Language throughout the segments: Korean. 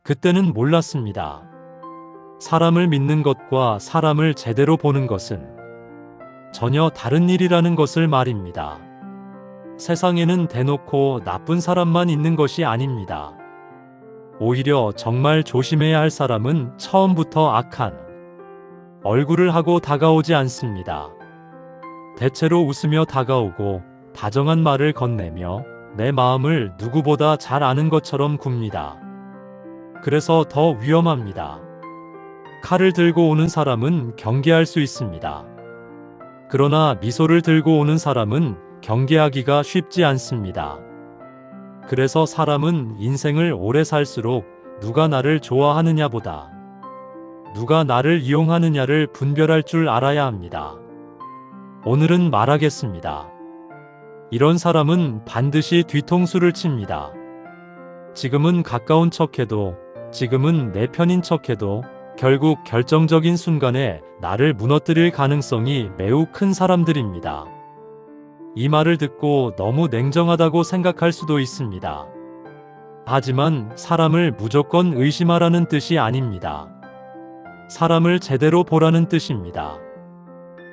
그때는 몰랐습니다. 사람을 믿는 것과 사람을 제대로 보는 것은 전혀 다른 일이라는 것을 말입니다. 세상에는 대놓고 나쁜 사람만 있는 것이 아닙니다. 오히려 정말 조심해야 할 사람은 처음부터 악한 얼굴을 하고 다가오지 않습니다. 대체로 웃으며 다가오고 다정한 말을 건네며 내 마음을 누구보다 잘 아는 것처럼 굽니다. 그래서 더 위험합니다. 칼을 들고 오는 사람은 경계할 수 있습니다. 그러나 미소를 들고 오는 사람은 경계하기가 쉽지 않습니다. 그래서 사람은 인생을 오래 살수록 누가 나를 좋아하느냐보다 누가 나를 이용하느냐를 분별할 줄 알아야 합니다. 오늘은 말하겠습니다. 이런 사람은 반드시 뒤통수를 칩니다. 지금은 가까운 척해도, 지금은 내 편인 척해도 결국 결정적인 순간에 나를 무너뜨릴 가능성이 매우 큰 사람들입니다. 이 말을 듣고 너무 냉정하다고 생각할 수도 있습니다. 하지만 사람을 무조건 의심하라는 뜻이 아닙니다. 사람을 제대로 보라는 뜻입니다.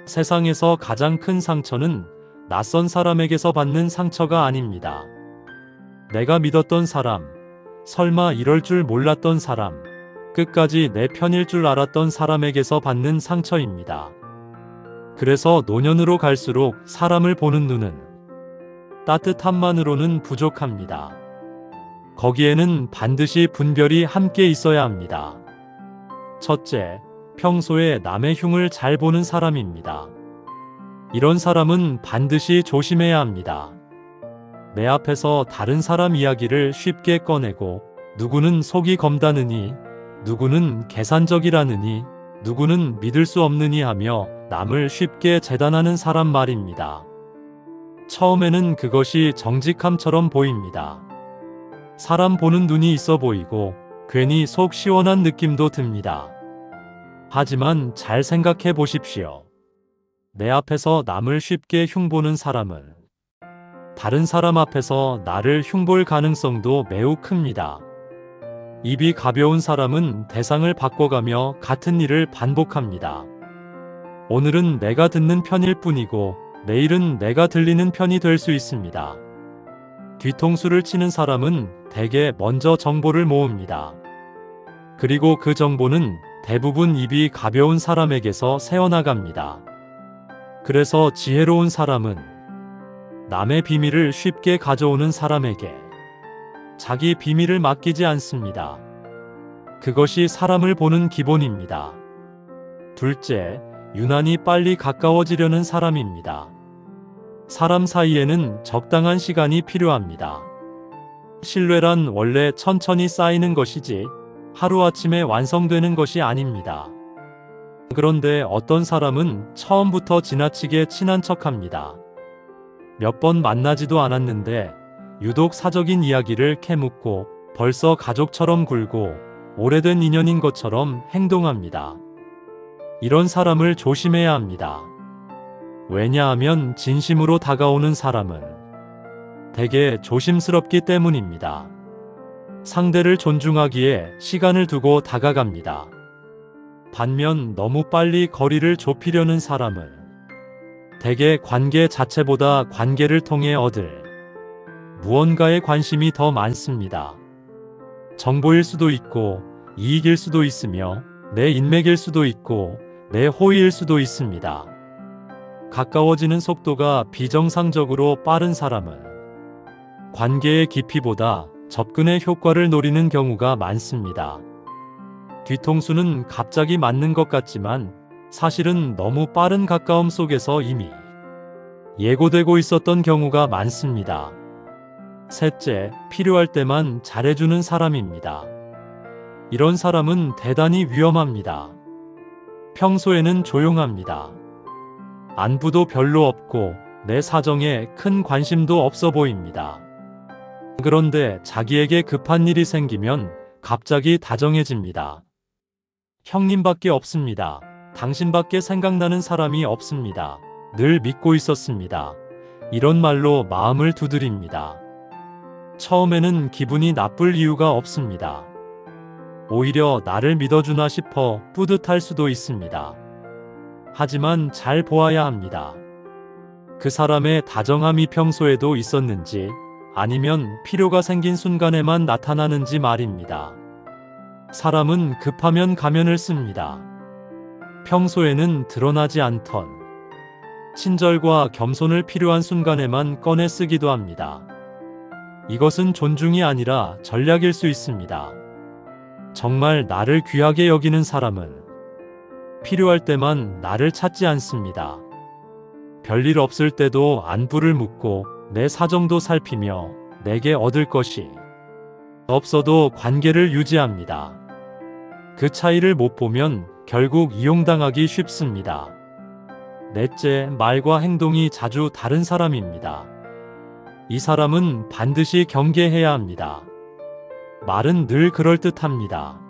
세상에서 가장 큰 상처는 낯선 사람에게서 받는 상처가 아닙니다. 내가 믿었던 사람, 설마 이럴 줄 몰랐던 사람, 끝까지 내 편일 줄 알았던 사람에게서 받는 상처입니다. 그래서 노년으로 갈수록 사람을 보는 눈은 따뜻함만으로는 부족합니다. 거기에는 반드시 분별이 함께 있어야 합니다. 첫째, 평소에 남의 흉을 잘 보는 사람입니다. 이런 사람은 반드시 조심해야 합니다. 내 앞에서 다른 사람 이야기를 쉽게 꺼내고 누구는 속이 검다느니, 누구는 계산적이라느니, 누구는 믿을 수 없느니 하며 남을 쉽게 재단하는 사람 말입니다. 처음에는 그것이 정직함처럼 보입니다. 사람 보는 눈이 있어 보이고 괜히 속 시원한 느낌도 듭니다. 하지만 잘 생각해 보십시오. 내 앞에서 남을 쉽게 흉보는 사람은 다른 사람 앞에서 나를 흉볼 가능성도 매우 큽니다. 입이 가벼운 사람은 대상을 바꿔가며 같은 일을 반복합니다. 오늘은 내가 듣는 편일 뿐이고 내일은 내가 들리는 편이 될 수 있습니다. 뒤통수를 치는 사람은 대개 먼저 정보를 모읍니다. 그리고 그 정보는 대부분 입이 가벼운 사람에게서 새어나갑니다. 그래서 지혜로운 사람은 남의 비밀을 쉽게 가져오는 사람에게 자기 비밀을 맡기지 않습니다. 그것이 사람을 보는 기본입니다. 둘째, 유난히 빨리 가까워지려는 사람입니다. 사람 사이에는 적당한 시간이 필요합니다. 신뢰란 원래 천천히 쌓이는 것이지 하루아침에 완성되는 것이 아닙니다. 그런데 어떤 사람은 처음부터 지나치게 친한 척합니다. 몇 번 만나지도 않았는데 유독 사적인 이야기를 캐묻고 벌써 가족처럼 굴고 오래된 인연인 것처럼 행동합니다. 이런 사람을 조심해야 합니다. 왜냐하면 진심으로 다가오는 사람은 대개 조심스럽기 때문입니다. 상대를 존중하기에 시간을 두고 다가갑니다. 반면 너무 빨리 거리를 좁히려는 사람은 대개 관계 자체보다 관계를 통해 얻을 무언가에 관심이 더 많습니다. 정보일 수도 있고 이익일 수도 있으며 내 인맥일 수도 있고 내 호의일 수도 있습니다. 가까워지는 속도가 비정상적으로 빠른 사람은 관계의 깊이보다 접근의 효과를 노리는 경우가 많습니다. 뒤통수는 갑자기 맞는 것 같지만 사실은 너무 빠른 가까움 속에서 이미 예고되고 있었던 경우가 많습니다. 셋째, 필요할 때만 잘해주는 사람입니다. 이런 사람은 대단히 위험합니다. 평소에는 조용합니다. 안부도 별로 없고 내 사정에 큰 관심도 없어 보입니다. 그런데 자기에게 급한 일이 생기면 갑자기 다정해집니다. 형님밖에 없습니다. 당신밖에 생각나는 사람이 없습니다. 늘 믿고 있었습니다. 이런 말로 마음을 두드립니다. 처음에는 기분이 나쁠 이유가 없습니다. 오히려 나를 믿어주나 싶어 뿌듯할 수도 있습니다. 하지만 잘 보아야 합니다. 그 사람의 다정함이 평소에도 있었는지 아니면 필요가 생긴 순간에만 나타나는지 말입니다. 사람은 급하면 가면을 씁니다. 평소에는 드러나지 않던 친절과 겸손을 필요한 순간에만 꺼내 쓰기도 합니다. 이것은 존중이 아니라 전략일 수 있습니다. 정말 나를 귀하게 여기는 사람은 필요할 때만 나를 찾지 않습니다. 별일 없을 때도 안부를 묻고 내 사정도 살피며 내게 얻을 것이 없어도 관계를 유지합니다. 그 차이를 못 보면 결국 이용당하기 쉽습니다. 넷째, 말과 행동이 자주 다른 사람입니다. 이 사람은 반드시 경계해야 합니다. 말은 늘 그럴듯합니다.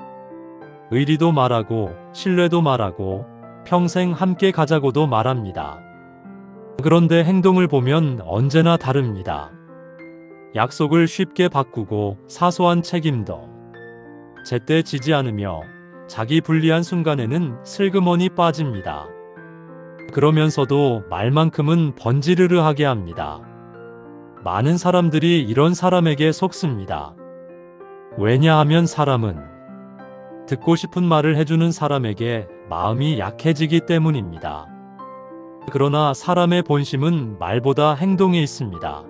의리도 말하고 신뢰도 말하고 평생 함께 가자고도 말합니다. 그런데 행동을 보면 언제나 다릅니다. 약속을 쉽게 바꾸고 사소한 책임도 제때 지지 않으며 자기 불리한 순간에는 슬그머니 빠집니다. 그러면서도 말만큼은 번지르르하게 합니다. 많은 사람들이 이런 사람에게 속습니다. 왜냐하면 사람은 듣고 싶은 말을 해주는 사람에게 마음이 약해지기 때문입니다. 그러나 사람의 본심은 말보다 행동에 있습니다.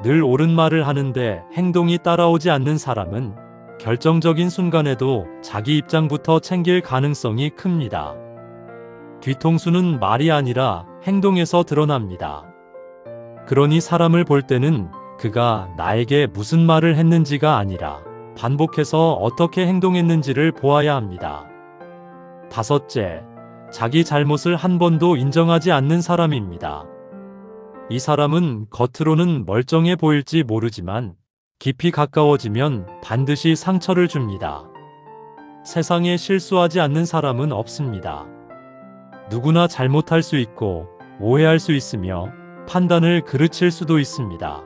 늘 옳은 말을 하는데 행동이 따라오지 않는 사람은 결정적인 순간에도 자기 입장부터 챙길 가능성이 큽니다. 뒤통수는 말이 아니라 행동에서 드러납니다. 그러니 사람을 볼 때는 그가 나에게 무슨 말을 했는지가 아니라 반복해서 어떻게 행동했는지를 보아야 합니다. 다섯째, 자기 잘못을 한 번도 인정하지 않는 사람입니다. 이 사람은 겉으로는 멀쩡해 보일지 모르지만 깊이 가까워지면 반드시 상처를 줍니다. 세상에 실수하지 않는 사람은 없습니다. 누구나 잘못할 수 있고 오해할 수 있으며 판단을 그르칠 수도 있습니다.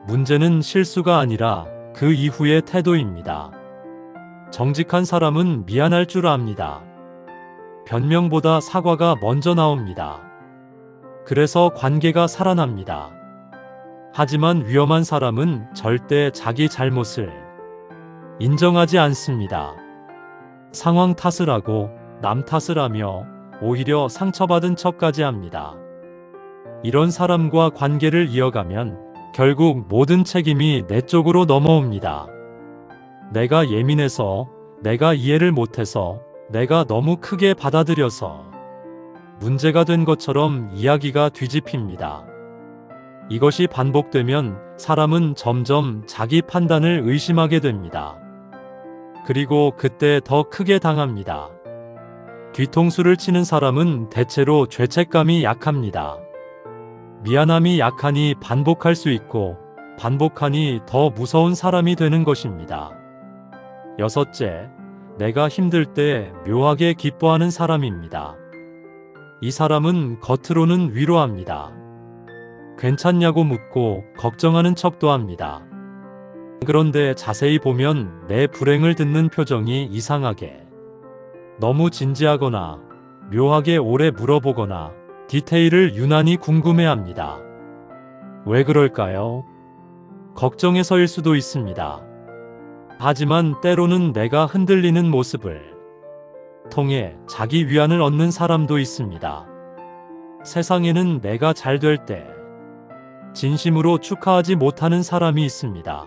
문제는 실수가 아니라 그 이후의 태도입니다. 정직한 사람은 미안할 줄 압니다. 변명보다 사과가 먼저 나옵니다. 그래서 관계가 살아납니다. 하지만 위험한 사람은 절대 자기 잘못을 인정하지 않습니다. 상황 탓을 하고 남 탓을 하며 오히려 상처받은 척까지 합니다. 이런 사람과 관계를 이어가면 결국 모든 책임이 내 쪽으로 넘어옵니다. 내가 예민해서, 내가 이해를 못해서, 내가 너무 크게 받아들여서 문제가 된 것처럼 이야기가 뒤집힙니다. 이것이 반복되면 사람은 점점 자기 판단을 의심하게 됩니다. 그리고 그때 더 크게 당합니다. 뒤통수를 치는 사람은 대체로 죄책감이 약합니다. 미안함이 약하니 반복할 수 있고 반복하니 더 무서운 사람이 되는 것입니다. 여섯째, 내가 힘들 때 묘하게 기뻐하는 사람입니다. 이 사람은 겉으로는 위로합니다. 괜찮냐고 묻고 걱정하는 척도 합니다. 그런데 자세히 보면 내 불행을 듣는 표정이 이상하게 너무 진지하거나 묘하게 오래 물어보거나 디테일을 유난히 궁금해합니다. 왜 그럴까요? 걱정해서일 수도 있습니다. 하지만 때로는 내가 흔들리는 모습을 통해 자기 위안을 얻는 사람도 있습니다. 세상에는 내가 잘 될 때 진심으로 축하하지 못하는 사람이 있습니다.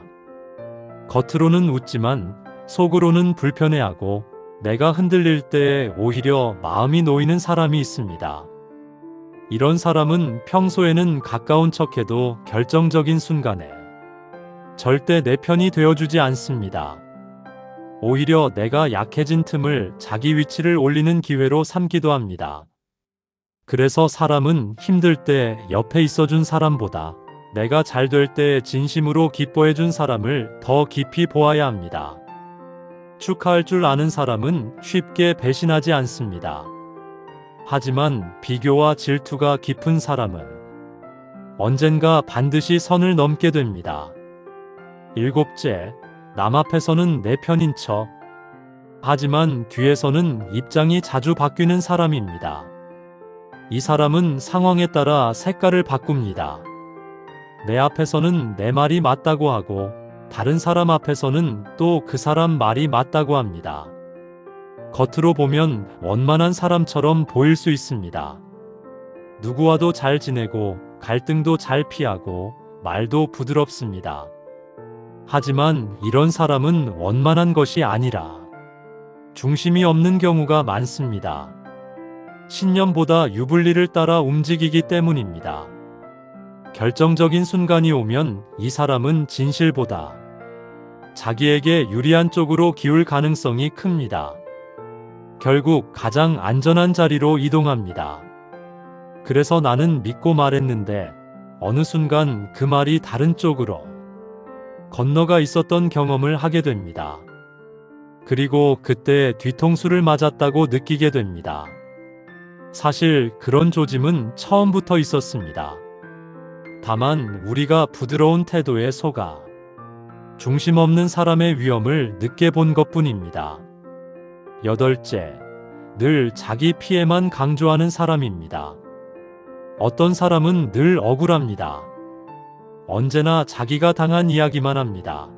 겉으로는 웃지만 속으로는 불편해하고 내가 흔들릴 때 오히려 마음이 놓이는 사람이 있습니다. 이런 사람은 평소에는 가까운 척해도 결정적인 순간에 절대 내 편이 되어주지 않습니다. 오히려 내가 약해진 틈을 자기 위치를 올리는 기회로 삼기도 합니다. 그래서 사람은 힘들 때 옆에 있어준 사람보다 내가 잘 될 때 진심으로 기뻐해준 사람을 더 깊이 보아야 합니다. 축하할 줄 아는 사람은 쉽게 배신하지 않습니다. 하지만 비교와 질투가 깊은 사람은 언젠가 반드시 선을 넘게 됩니다. 일곱째, 남 앞에서는 내 편인 척, 하지만 뒤에서는 입장이 자주 바뀌는 사람입니다. 이 사람은 상황에 따라 색깔을 바꿉니다. 내 앞에서는 내 말이 맞다고 하고 다른 사람 앞에서는 또 그 사람 말이 맞다고 합니다. 겉으로 보면 원만한 사람처럼 보일 수 있습니다. 누구와도 잘 지내고 갈등도 잘 피하고 말도 부드럽습니다. 하지만 이런 사람은 원만한 것이 아니라 중심이 없는 경우가 많습니다. 신념보다 유불리를 따라 움직이기 때문입니다. 결정적인 순간이 오면 이 사람은 진실보다 자기에게 유리한 쪽으로 기울 가능성이 큽니다. 결국 가장 안전한 자리로 이동합니다. 그래서 나는 믿고 말했는데 어느 순간 그 말이 다른 쪽으로 건너가 있었던 경험을 하게 됩니다. 그리고 그때 뒤통수를 맞았다고 느끼게 됩니다. 사실 그런 조짐은 처음부터 있었습니다. 다만 우리가 부드러운 태도에 속아 중심 없는 사람의 위험을 늦게 본 것뿐입니다. 8째, 늘 자기 피해만 강조하는 사람입니다. 어떤 사람은 늘 억울합니다. 언제나 자기가 당한 이야기만 합니다.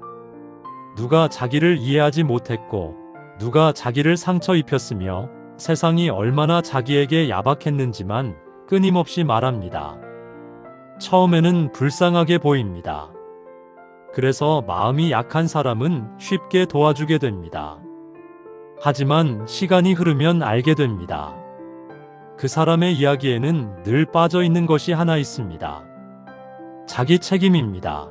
누가 자기를 이해하지 못했고, 누가 자기를 상처 입혔으며, 세상이 얼마나 자기에게 야박했는지만 끊임없이 말합니다. 처음에는 불쌍하게 보입니다. 그래서 마음이 약한 사람은 쉽게 도와주게 됩니다. 하지만 시간이 흐르면 알게 됩니다. 그 사람의 이야기에는 늘 빠져 있는 것이 하나 있습니다. 자기 책임입니다.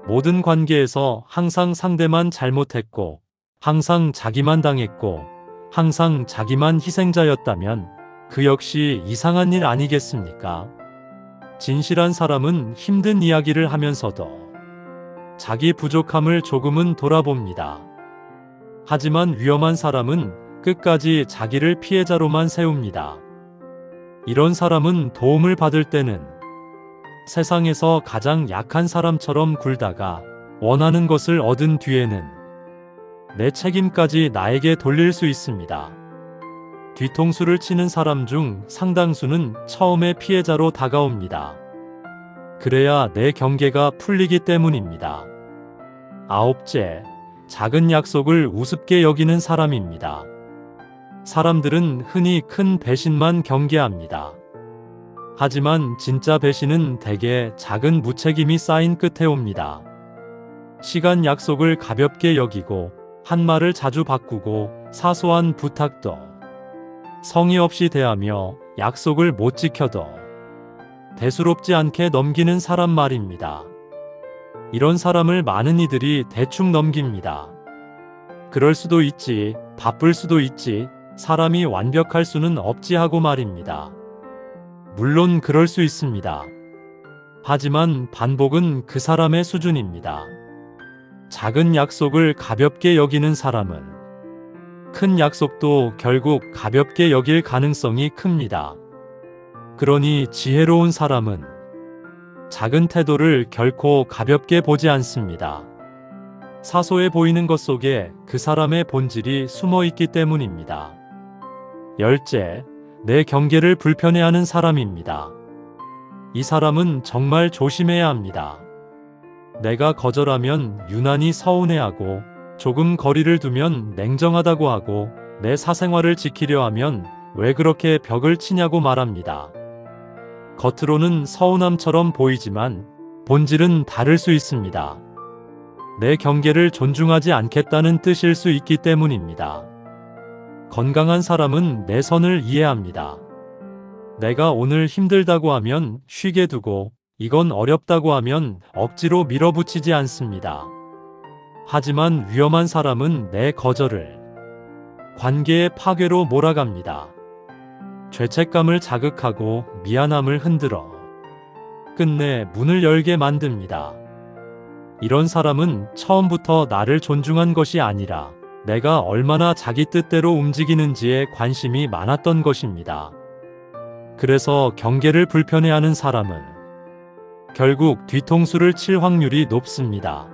모든 관계에서 항상 상대만 잘못했고, 항상 자기만 당했고, 항상 자기만 희생자였다면 그 역시 이상한 일 아니겠습니까? 진실한 사람은 힘든 이야기를 하면서도 자기 부족함을 조금은 돌아봅니다. 하지만 위험한 사람은 끝까지 자기를 피해자로만 세웁니다. 이런 사람은 도움을 받을 때는 세상에서 가장 약한 사람처럼 굴다가 원하는 것을 얻은 뒤에는 내 책임까지 나에게 돌릴 수 있습니다. 뒤통수를 치는 사람 중 상당수는 처음에 피해자로 다가옵니다. 그래야 내 경계가 풀리기 때문입니다. 9째, 작은 약속을 우습게 여기는 사람입니다. 사람들은 흔히 큰 배신만 경계합니다. 하지만 진짜 배신은 대개 작은 무책임이 쌓인 끝에 옵니다. 시간 약속을 가볍게 여기고 한 말을 자주 바꾸고 사소한 부탁도 성의 없이 대하며 약속을 못 지켜도 대수롭지 않게 넘기는 사람 말입니다. 이런 사람을 많은 이들이 대충 넘깁니다. 그럴 수도 있지, 바쁠 수도 있지, 사람이 완벽할 수는 없지 하고 말입니다. 물론 그럴 수 있습니다. 하지만 반복은 그 사람의 수준입니다. 작은 약속을 가볍게 여기는 사람은 큰 약속도 결국 가볍게 여길 가능성이 큽니다. 그러니 지혜로운 사람은 작은 태도를 결코 가볍게 보지 않습니다. 사소해 보이는 것 속에 그 사람의 본질이 숨어 있기 때문입니다. 10째, 내 경계를 불편해하는 사람입니다. 이 사람은 정말 조심해야 합니다. 내가 거절하면 유난히 서운해하고 조금 거리를 두면 냉정하다고 하고 내 사생활을 지키려 하면 왜 그렇게 벽을 치냐고 말합니다. 겉으로는 서운함처럼 보이지만 본질은 다를 수 있습니다. 내 경계를 존중하지 않겠다는 뜻일 수 있기 때문입니다. 건강한 사람은 내 선을 이해합니다. 내가 오늘 힘들다고 하면 쉬게 두고 이건 어렵다고 하면 억지로 밀어붙이지 않습니다. 하지만 위험한 사람은 내 거절을 관계의 파괴로 몰아갑니다. 죄책감을 자극하고 미안함을 흔들어 끝내 문을 열게 만듭니다. 이런 사람은 처음부터 나를 존중한 것이 아니라 내가 얼마나 자기 뜻대로 움직이는지에 관심이 많았던 것입니다. 그래서 경계를 불편해하는 사람은 결국 뒤통수를 칠 확률이 높습니다.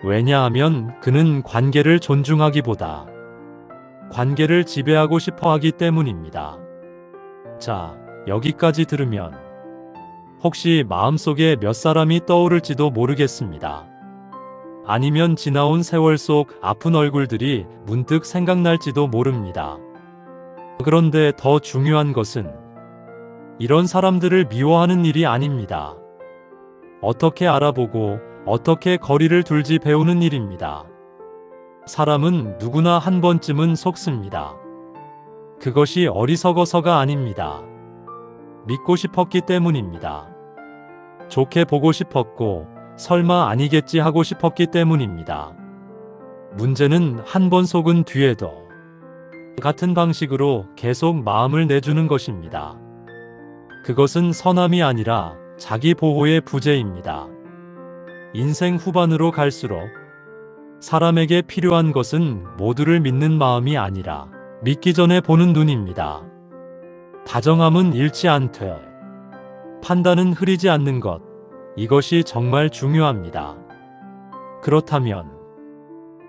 왜냐하면 그는 관계를 존중하기보다 관계를 지배하고 싶어 하기 때문입니다. 자, 여기까지 들으면 혹시 마음속에 몇 사람이 떠오를지도 모르겠습니다. 아니면 지나온 세월 속 아픈 얼굴들이 문득 생각날지도 모릅니다. 그런데 더 중요한 것은 이런 사람들을 미워하는 일이 아닙니다. 어떻게 알아보고 어떻게 거리를 둘지 배우는 일입니다. 사람은 누구나 한 번쯤은 속습니다. 그것이 어리석어서가 아닙니다. 믿고 싶었기 때문입니다. 좋게 보고 싶었고 설마 아니겠지 하고 싶었기 때문입니다. 문제는 한 번 속은 뒤에도 같은 방식으로 계속 마음을 내주는 것입니다. 그것은 선함이 아니라 자기 보호의 부재입니다. 인생 후반으로 갈수록 사람에게 필요한 것은 모두를 믿는 마음이 아니라 믿기 전에 보는 눈입니다. 다정함은 잃지 않되 판단은 흐리지 않는 것, 이것이 정말 중요합니다. 그렇다면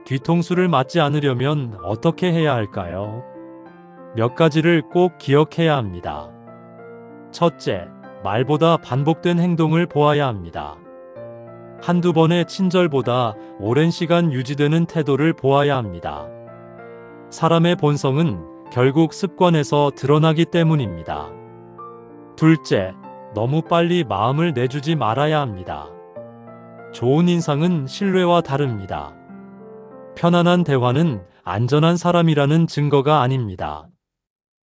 뒤통수를 맞지 않으려면 어떻게 해야 할까요? 몇 가지를 꼭 기억해야 합니다. 첫째, 말보다 반복된 행동을 보아야 합니다. 한두 번의 친절보다 오랜 시간 유지되는 태도를 보아야 합니다. 사람의 본성은 결국 습관에서 드러나기 때문입니다. 둘째, 너무 빨리 마음을 내주지 말아야 합니다. 좋은 인상은 신뢰와 다릅니다. 편안한 대화는 안전한 사람이라는 증거가 아닙니다.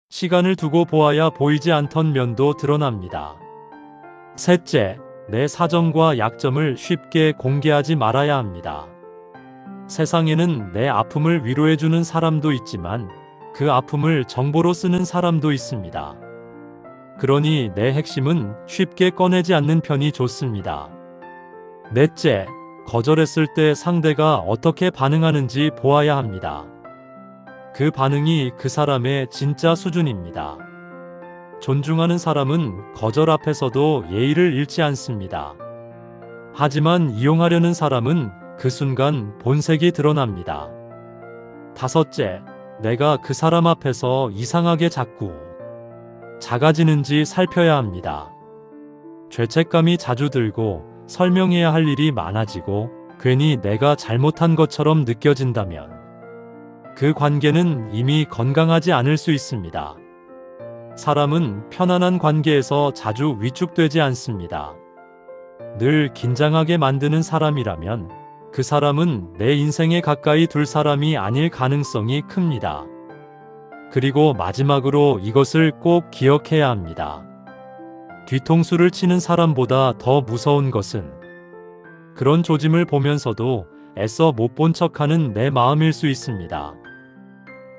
시간을 두고 보아야 보이지 않던 면도 드러납니다. 셋째, 내 사정과 약점을 쉽게 공개하지 말아야 합니다. 세상에는 내 아픔을 위로해주는 사람도 있지만 그 아픔을 정보로 쓰는 사람도 있습니다. 그러니 내 핵심은 쉽게 꺼내지 않는 편이 좋습니다. 넷째, 거절했을 때 상대가 어떻게 반응하는지 보아야 합니다. 그 반응이 그 사람의 진짜 수준입니다. 존중하는 사람은 거절 앞에서도 예의를 잃지 않습니다. 하지만 이용하려는 사람은 그 순간 본색이 드러납니다. 다섯째, 내가 그 사람 앞에서 이상하게 자꾸 작아지는지 살펴야 합니다. 죄책감이 자주 들고 설명해야 할 일이 많아지고 괜히 내가 잘못한 것처럼 느껴진다면 그 관계는 이미 건강하지 않을 수 있습니다. 사람은 편안한 관계에서 자주 위축되지 않습니다. 늘 긴장하게 만드는 사람이라면 그 사람은 내 인생에 가까이 둘 사람이 아닐 가능성이 큽니다. 그리고 마지막으로 이것을 꼭 기억해야 합니다. 뒤통수를 치는 사람보다 더 무서운 것은 그런 조짐을 보면서도 애써 못 본 척하는 내 마음일 수 있습니다.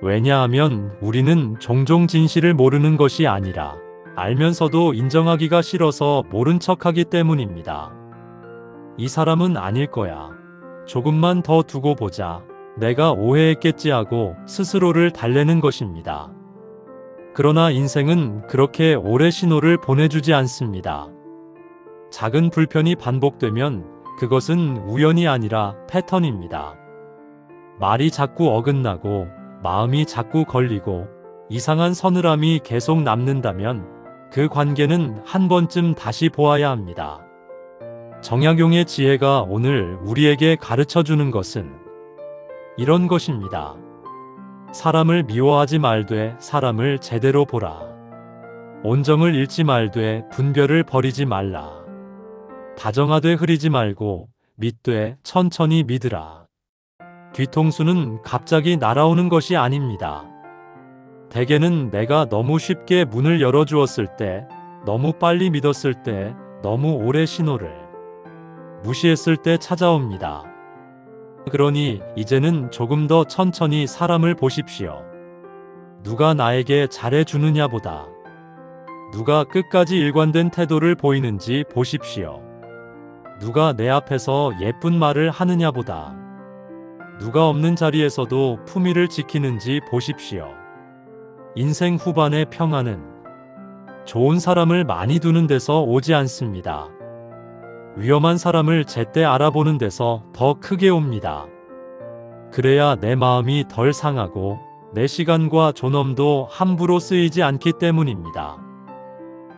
왜냐하면 우리는 종종 진실을 모르는 것이 아니라 알면서도 인정하기가 싫어서 모른 척하기 때문입니다. 이 사람은 아닐 거야. 조금만 더 두고 보자. 내가 오해했겠지 하고 스스로를 달래는 것입니다. 그러나 인생은 그렇게 오래 신호를 보내주지 않습니다. 작은 불편이 반복되면 그것은 우연이 아니라 패턴입니다. 말이 자꾸 어긋나고 마음이 자꾸 걸리고 이상한 서늘함이 계속 남는다면 그 관계는 한 번쯤 다시 보아야 합니다. 정약용의 지혜가 오늘 우리에게 가르쳐주는 것은 이런 것입니다. 사람을 미워하지 말되 사람을 제대로 보라. 온정을 잃지 말되 분별을 버리지 말라. 다정하되 흐리지 말고 믿되 천천히 믿으라. 뒤통수는 갑자기 날아오는 것이 아닙니다. 대개는 내가 너무 쉽게 문을 열어주었을 때, 너무 빨리 믿었을 때, 너무 오래 신호를 무시했을 때 찾아옵니다. 그러니 이제는 조금 더 천천히 사람을 보십시오. 누가 나에게 잘해주느냐보다 누가 끝까지 일관된 태도를 보이는지 보십시오. 누가 내 앞에서 예쁜 말을 하느냐보다 누가 없는 자리에서도 품위를 지키는지 보십시오. 인생 후반의 평안은 좋은 사람을 많이 두는 데서 오지 않습니다. 위험한 사람을 제때 알아보는 데서 더 크게 옵니다. 그래야 내 마음이 덜 상하고 내 시간과 존엄도 함부로 쓰이지 않기 때문입니다.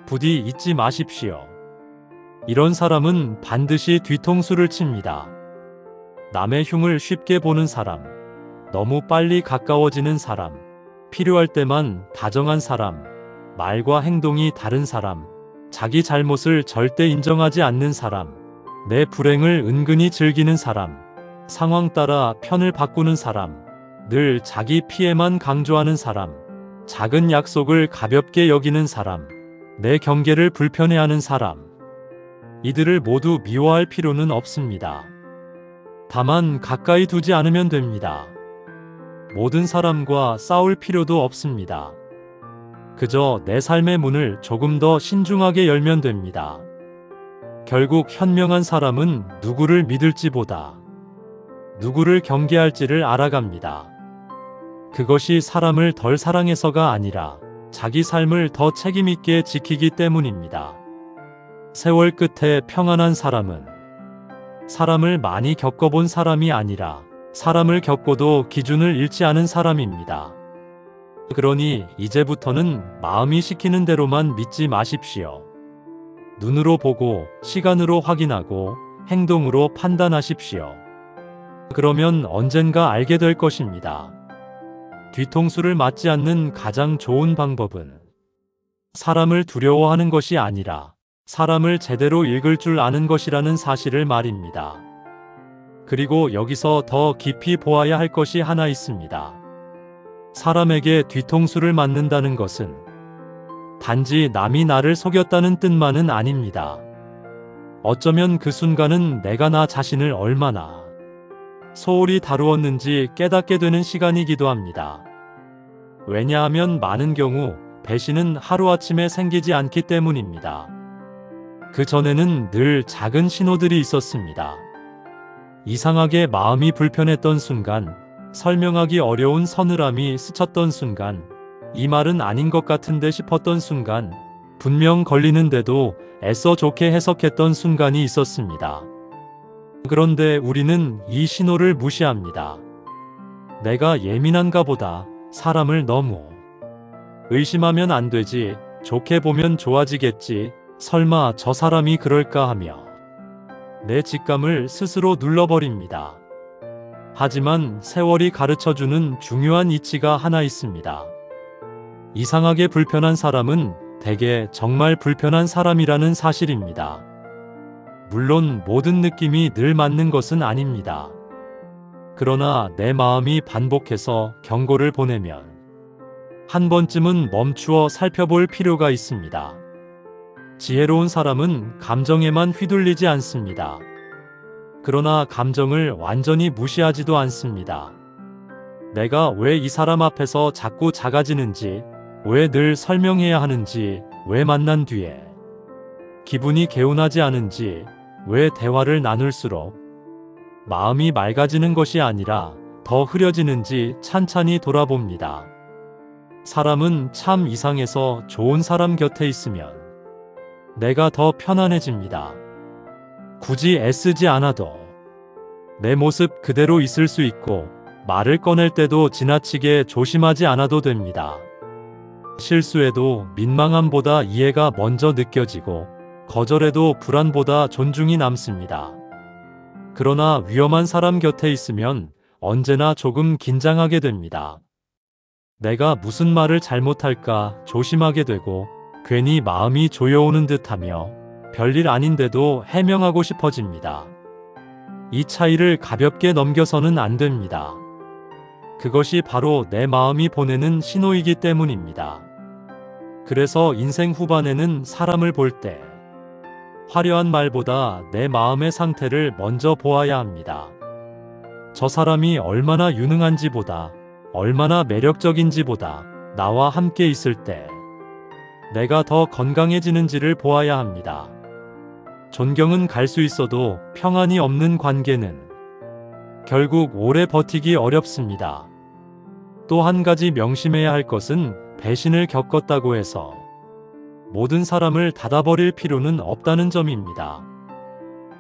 부디 잊지 마십시오. 이런 사람은 반드시 뒤통수를 칩니다. 남의 흉을 쉽게 보는 사람, 너무 빨리 가까워지는 사람, 필요할 때만 다정한 사람, 말과 행동이 다른 사람, 자기 잘못을 절대 인정하지 않는 사람, 내 불행을 은근히 즐기는 사람, 상황 따라 편을 바꾸는 사람, 늘 자기 피해만 강조하는 사람, 작은 약속을 가볍게 여기는 사람, 내 경계를 불편해하는 사람, 이들을 모두 미워할 필요는 없습니다. 다만 가까이 두지 않으면 됩니다. 모든 사람과 싸울 필요도 없습니다. 그저 내 삶의 문을 조금 더 신중하게 열면 됩니다. 결국 현명한 사람은 누구를 믿을지보다 누구를 경계할지를 알아갑니다. 그것이 사람을 덜 사랑해서가 아니라 자기 삶을 더 책임있게 지키기 때문입니다. 세월 끝에 평안한 사람은 사람을 많이 겪어본 사람이 아니라 사람을 겪고도 기준을 잃지 않은 사람입니다. 그러니 이제부터는 마음이 시키는 대로만 믿지 마십시오. 눈으로 보고 시간으로 확인하고 행동으로 판단하십시오. 그러면 언젠가 알게 될 것입니다. 뒤통수를 맞지 않는 가장 좋은 방법은 사람을 두려워하는 것이 아니라 사람을 제대로 읽을 줄 아는 것이라는 사실을 말입니다. 그리고 여기서 더 깊이 보아야 할 것이 하나 있습니다. 사람에게 뒤통수를 맞는다는 것은 단지 남이 나를 속였다는 뜻만은 아닙니다. 어쩌면 그 순간은 내가 나 자신을 얼마나 소홀히 다루었는지 깨닫게 되는 시간이기도 합니다. 왜냐하면 많은 경우 배신은 하루아침에 생기지 않기 때문입니다. 그 전에는 늘 작은 신호들이 있었습니다. 이상하게 마음이 불편했던 순간, 설명하기 어려운 서늘함이 스쳤던 순간, 이 말은 아닌 것 같은데 싶었던 순간, 분명 걸리는데도 애써 좋게 해석했던 순간이 있었습니다. 그런데 우리는 이 신호를 무시합니다. 내가 예민한가 보다. 사람을 너무 의심하면 안 되지. 좋게 보면 좋아지겠지. 설마 저 사람이 그럴까 하며 내 직감을 스스로 눌러버립니다. 하지만 세월이 가르쳐주는 중요한 이치가 하나 있습니다. 이상하게 불편한 사람은 대개 정말 불편한 사람이라는 사실입니다. 물론 모든 느낌이 늘 맞는 것은 아닙니다. 그러나 내 마음이 반복해서 경고를 보내면 한 번쯤은 멈추어 살펴볼 필요가 있습니다. 지혜로운 사람은 감정에만 휘둘리지 않습니다. 그러나 감정을 완전히 무시하지도 않습니다. 내가 왜 이 사람 앞에서 자꾸 작아지는지, 왜 늘 설명해야 하는지, 왜 만난 뒤에 기분이 개운하지 않은지, 왜 대화를 나눌수록 마음이 맑아지는 것이 아니라 더 흐려지는지 찬찬히 돌아봅니다. 사람은 참 이상해서 좋은 사람 곁에 있으면 내가 더 편안해집니다. 굳이 애쓰지 않아도 내 모습 그대로 있을 수 있고 말을 꺼낼 때도 지나치게 조심하지 않아도 됩니다. 실수해도 민망함보다 이해가 먼저 느껴지고 거절해도 불안보다 존중이 남습니다. 그러나 위험한 사람 곁에 있으면 언제나 조금 긴장하게 됩니다. 내가 무슨 말을 잘못할까 조심하게 되고 괜히 마음이 조여오는 듯하며 별일 아닌데도 해명하고 싶어집니다. 이 차이를 가볍게 넘겨서는 안 됩니다. 그것이 바로 내 마음이 보내는 신호이기 때문입니다. 그래서 인생 후반에는 사람을 볼 때 화려한 말보다 내 마음의 상태를 먼저 보아야 합니다. 저 사람이 얼마나 유능한지보다, 얼마나 매력적인지보다 나와 함께 있을 때 내가 더 건강해지는지를 보아야 합니다. 존경은 갈 수 있어도 평안이 없는 관계는 결국 오래 버티기 어렵습니다. 또 한 가지 명심해야 할 것은 배신을 겪었다고 해서 모든 사람을 닫아버릴 필요는 없다는 점입니다.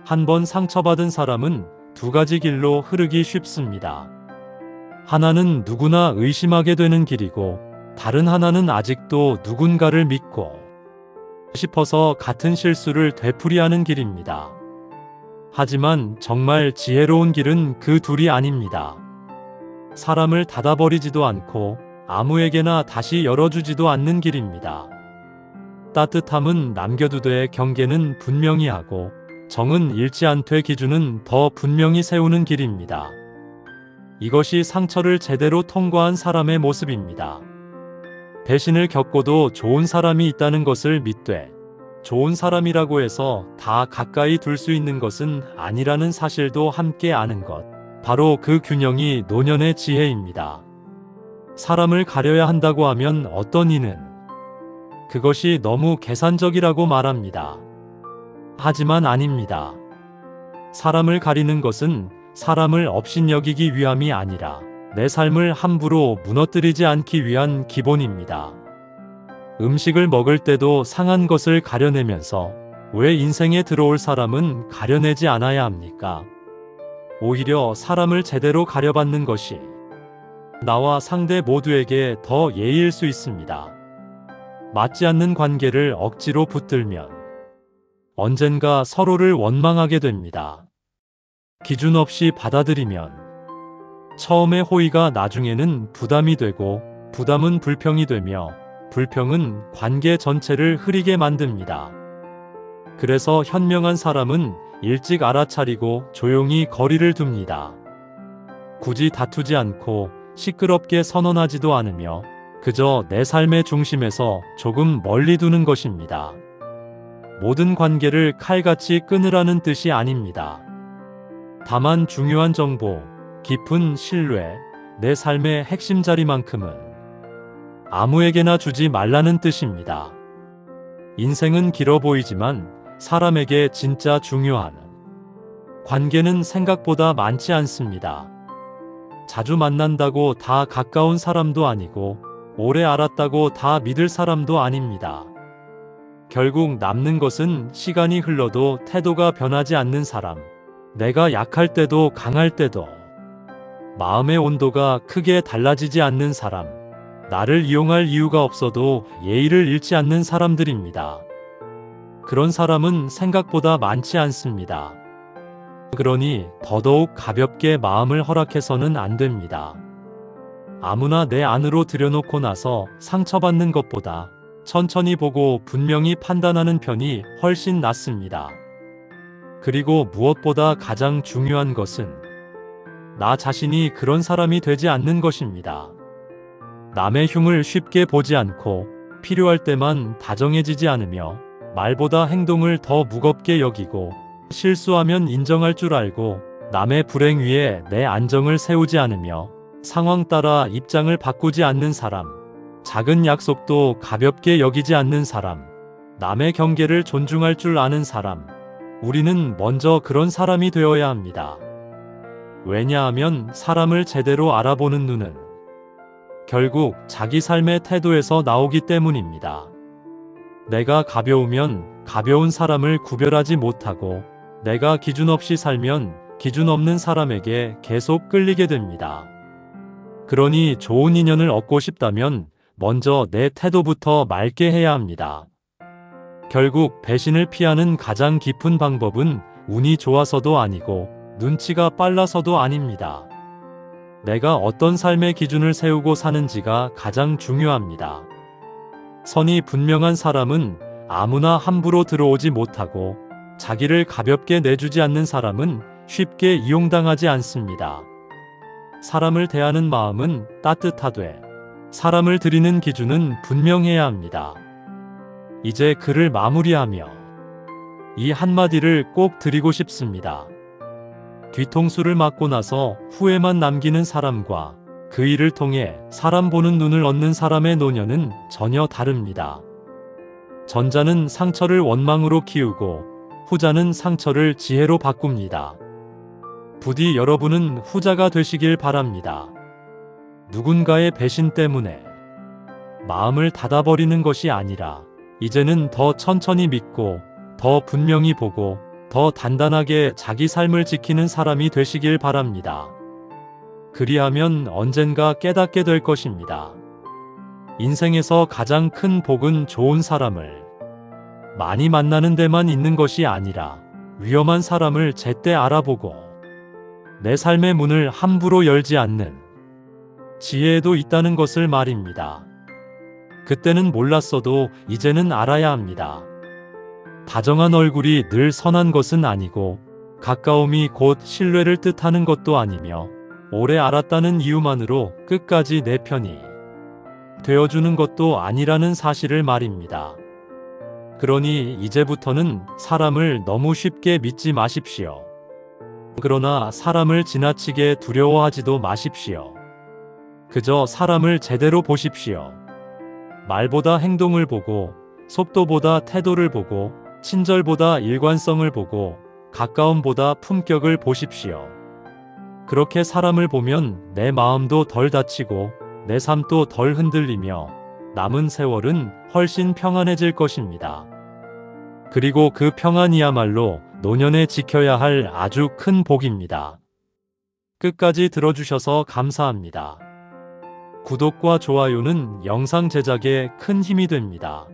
한 번 상처받은 사람은 두 가지 길로 흐르기 쉽습니다. 하나는 누구나 의심하게 되는 길이고 다른 하나는 아직도 누군가를 믿고 싶어서 같은 실수를 되풀이하는 길입니다. 하지만 정말 지혜로운 길은 그 둘이 아닙니다. 사람을 닫아버리지도 않고 아무에게나 다시 열어주지도 않는 길입니다. 따뜻함은 남겨두되 경계는 분명히 하고 정은 잃지 않되 기준은 더 분명히 세우는 길입니다. 이것이 상처를 제대로 통과한 사람의 모습입니다. 배신을 겪고도 좋은 사람이 있다는 것을 믿되 좋은 사람이라고 해서 다 가까이 둘 수 있는 것은 아니라는 사실도 함께 아는 것. 바로 그 균형이 노년의 지혜입니다. 사람을 가려야 한다고 하면 어떤 이는 그것이 너무 계산적이라고 말합니다. 하지만 아닙니다. 사람을 가리는 것은 사람을 업신여기기 위함이 아니라 내 삶을 함부로 무너뜨리지 않기 위한 기본입니다. 음식을 먹을 때도 상한 것을 가려내면서 왜 인생에 들어올 사람은 가려내지 않아야 합니까? 오히려 사람을 제대로 가려받는 것이 나와 상대 모두에게 더 예의일 수 있습니다. 맞지 않는 관계를 억지로 붙들면 언젠가 서로를 원망하게 됩니다. 기준 없이 받아들이면 처음의 호의가 나중에는 부담이 되고 부담은 불평이 되며 불평은 관계 전체를 흐리게 만듭니다. 그래서 현명한 사람은 일찍 알아차리고 조용히 거리를 둡니다. 굳이 다투지 않고 시끄럽게 선언하지도 않으며 그저 내 삶의 중심에서 조금 멀리 두는 것입니다. 모든 관계를 칼같이 끊으라는 뜻이 아닙니다. 다만 중요한 정보, 깊은 신뢰, 내 삶의 핵심 자리만큼은 아무에게나 주지 말라는 뜻입니다. 인생은 길어 보이지만 사람에게 진짜 중요한 관계는 생각보다 많지 않습니다. 자주 만난다고 다 가까운 사람도 아니고 오래 알았다고 다 믿을 사람도 아닙니다. 결국 남는 것은 시간이 흘러도 태도가 변하지 않는 사람, 내가 약할 때도 강할 때도 마음의 온도가 크게 달라지지 않는 사람, 나를 이용할 이유가 없어도 예의를 잃지 않는 사람들입니다. 그런 사람은 생각보다 많지 않습니다. 그러니 더더욱 가볍게 마음을 허락해서는 안 됩니다. 아무나 내 안으로 들여놓고 나서 상처받는 것보다 천천히 보고 분명히 판단하는 편이 훨씬 낫습니다. 그리고 무엇보다 가장 중요한 것은 나 자신이 그런 사람이 되지 않는 것입니다. 남의 흉을 쉽게 보지 않고 필요할 때만 다정해지지 않으며 말보다 행동을 더 무겁게 여기고 실수하면 인정할 줄 알고 남의 불행 위에 내 안정을 세우지 않으며 상황 따라 입장을 바꾸지 않는 사람, 작은 약속도 가볍게 여기지 않는 사람, 남의 경계를 존중할 줄 아는 사람, 우리는 먼저 그런 사람이 되어야 합니다. 왜냐하면 사람을 제대로 알아보는 눈은 결국 자기 삶의 태도에서 나오기 때문입니다. 내가 가벼우면 가벼운 사람을 구별하지 못하고 내가 기준 없이 살면 기준 없는 사람에게 계속 끌리게 됩니다. 그러니 좋은 인연을 얻고 싶다면 먼저 내 태도부터 맑게 해야 합니다. 결국 배신을 피하는 가장 깊은 방법은 운이 좋아서도 아니고 눈치가 빨라서도 아닙니다. 내가 어떤 삶의 기준을 세우고 사는지가 가장 중요합니다. 선이 분명한 사람은 아무나 함부로 들어오지 못하고 자기를 가볍게 내주지 않는 사람은 쉽게 이용당하지 않습니다. 사람을 대하는 마음은 따뜻하되 사람을 드리는 기준은 분명해야 합니다. 이제 글을 마무리하며 이 한마디를 꼭 드리고 싶습니다. 뒤통수를 맞고 나서 후회만 남기는 사람과 그 일을 통해 사람 보는 눈을 얻는 사람의 노년은 전혀 다릅니다. 전자는 상처를 원망으로 키우고 후자는 상처를 지혜로 바꿉니다. 부디 여러분은 후자가 되시길 바랍니다. 누군가의 배신 때문에 마음을 닫아버리는 것이 아니라 이제는 더 천천히 믿고 더 분명히 보고 더 단단하게 자기 삶을 지키는 사람이 되시길 바랍니다. 그리하면 언젠가 깨닫게 될 것입니다. 인생에서 가장 큰 복은 좋은 사람을 많이 만나는 데만 있는 것이 아니라 위험한 사람을 제때 알아보고 내 삶의 문을 함부로 열지 않는 지혜에도 있다는 것을 말입니다. 그때는 몰랐어도 이제는 알아야 합니다. 다정한 얼굴이 늘 선한 것은 아니고 가까움이 곧 신뢰를 뜻하는 것도 아니며 오래 알았다는 이유만으로 끝까지 내 편이 되어주는 것도 아니라는 사실을 말입니다. 그러니 이제부터는 사람을 너무 쉽게 믿지 마십시오. 그러나 사람을 지나치게 두려워하지도 마십시오. 그저 사람을 제대로 보십시오. 말보다 행동을 보고, 속도보다 태도를 보고, 친절보다 일관성을 보고, 가까움보다 품격을 보십시오. 그렇게 사람을 보면 내 마음도 덜 다치고 내 삶도 덜 흔들리며 남은 세월은 훨씬 평안해질 것입니다. 그리고 그 평안이야말로 노년에 지켜야 할 아주 큰 복입니다. 끝까지 들어주셔서 감사합니다. 구독과 좋아요는 영상 제작에 큰 힘이 됩니다.